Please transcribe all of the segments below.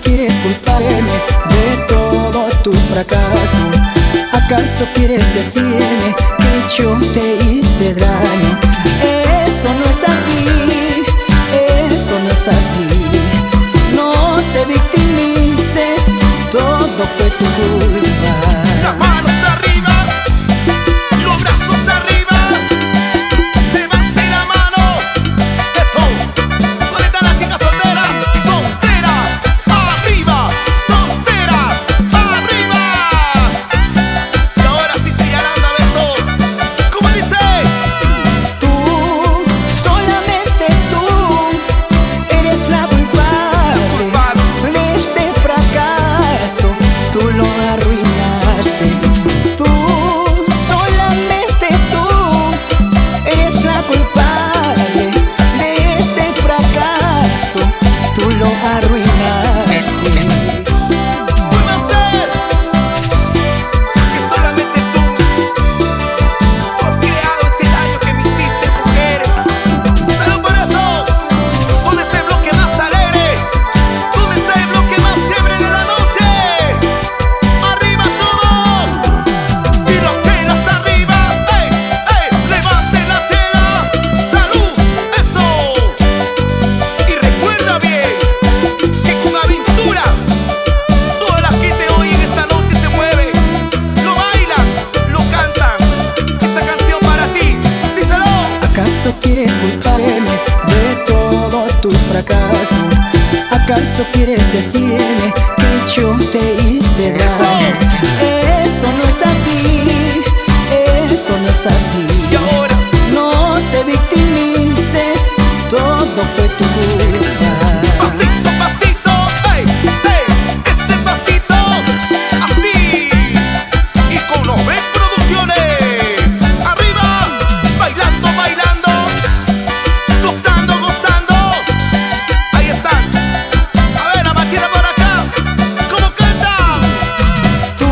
quieres culparme de todo tu fracaso? ¿Acaso quieres decirme que yo te hice daño? Eso no es así, eso no es así. No te victimices, todo fue tu culpa. Las manos arriba, los brazos arriba, levante la mano. Eso. ¿Dónde están las chicas solteras? Solteras, arriba, solteras, arriba. Y ahora sí señalan a ver todos. ¿Cómo dice? Tú, solamente tú, eres la culpable de este fracaso. Tú lo arruinaste. Tú, solamente tú, eres la culpable de este fracaso. Tú lo arruinaste. ¿Cómo hacer? Que solamente tú has creado ese daño que me hiciste, mujer. ¡Salud por eso! ¿Dónde está el bloque más alegre? ¿Dónde está el bloque más chévere de la noche? ¡Arriba todos! ¡Y las chelas arriba! ¡Ey! ¡Ey! ¡Levanten la chela! ¡Salud! ¡Eso! Y recuerda bien que con aventura toda la gente hoy en esta noche se mueve, lo bailan, lo cantan. Esta canción para ti, díselo. ¿Acaso quieres culparme de todo tu fracaso? ¿Acaso quieres decirme que yo te hice daño? Eso no es así, eso no es así. Y ahora, No te victimices, todo fue tu culpa. pasito, pasito, ey, ey, ese pasito, así. Y con los Ben Producciones, arriba, bailando, bailando, gozando, gozando. Ahí están. A ver, la machina por acá, ¿cómo cantan? Tú,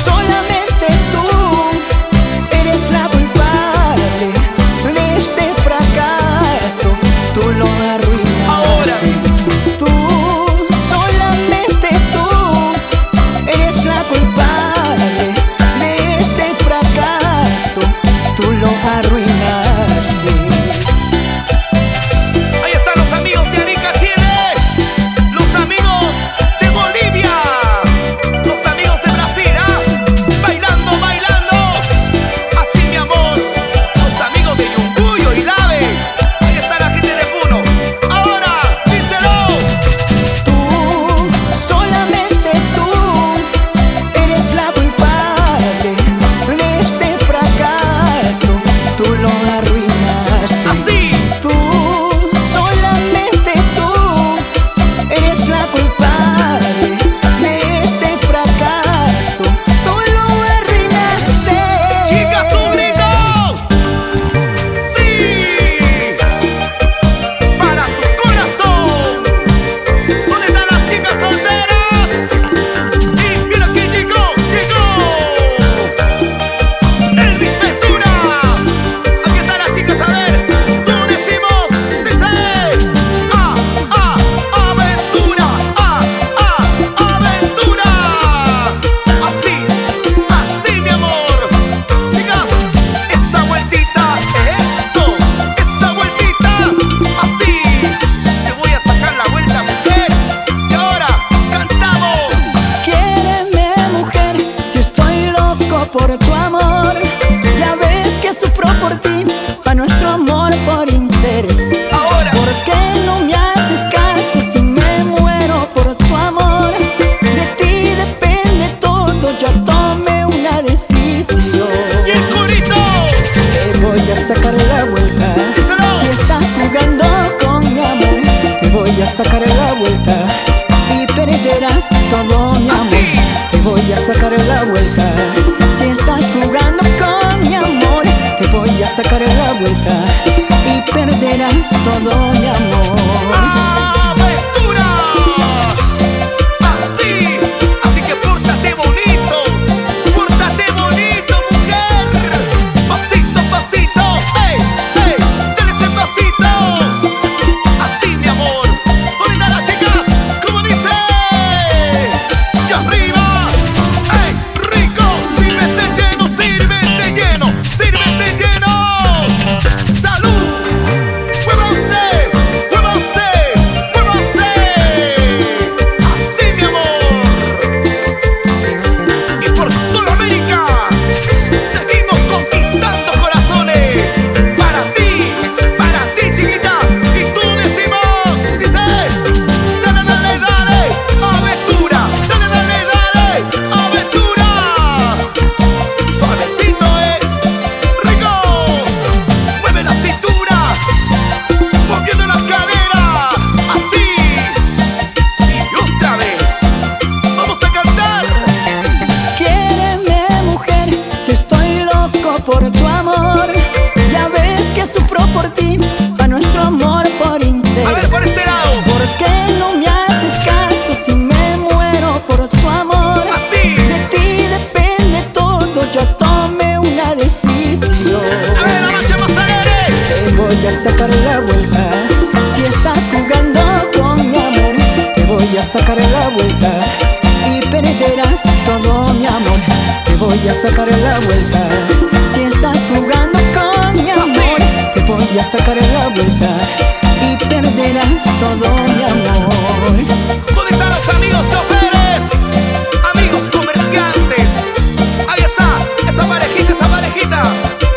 solamente tú, eres la culpable de este fracaso. Tú lo Ahora. arruinaste. Tú, solamente tú, eres la culpable de este fracaso. Tú lo arruinaste. Ahí están los amigos de Arica, Chile, los amigos de Bolivia, los amigos de Brasil, ¿ah? Bailando, bailando, así mi amor, los amigos de Yunguyo y Lave, ahí está la gente de Puno. Ahora, díselo. Tú, solamente tú, eres la culpable de este fracaso. Tú lo arruinaste. Así. Tú, solamente tú, eres la culpable de este fracaso. Tú lo arruinaste. Chicas, un grito. Sí, para tu corazón. ¿Dónde están las chicas solteras? Y mira quién llegó, Elvis Ventura. Aquí están las chicas, a ver, tú decimos, dice, aventura, aventura. Así mi amor. Chicas, esa vueltita, eso, esa vueltita, así. Te voy a sacar la vuelta, mujer. Y ahora, cantamos. Quiéreme, mujer, si estoy loco por tu amor. Ya ves que sufro por ti, pa' nuestro amor por interés. Ahora. ¿Por qué no me haces caso si me muero por tu amor? De ti depende todo, ya tomé una decisión. Y el corito. Te voy a sacar la vuelta. Díselo. Si estás jugando con mi amor, te voy a sacar la vuelta y perderás todo mi amor. Así. Te voy a sacar la vuelta. Si estás jugando con mi amor, te voy a sacar la vuelta y perderás todo mi amor. Aventura. Así que pórtate bonito, mujer. Pasito, pasito, ey, dale ese pasito. Así mi amor. ¿Dónde están las chicas? ¿Cómo dice? sacar la vuelta y perderás todo mi amor. Te voy a sacar la vuelta. Si estás jugando con mi amor, te voy a sacar la vuelta y perderás todo mi amor. ¿Dónde están los amigos choferes? Amigos comerciantes. Ahí está, esa parejita, esa parejita.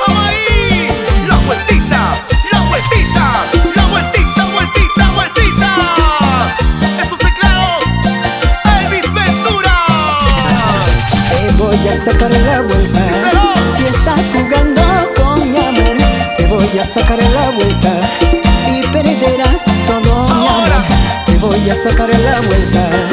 ¡Vamos ahí! La vueltita, la vueltita, la vueltita, vueltita, vueltita. Esos teclados, Elvis Ventura. Te voy a sacar la vuelta. Si estás jugando con mi amor, te voy a sacar la vuelta y perderás todo mi amor. Te voy a sacar la vuelta.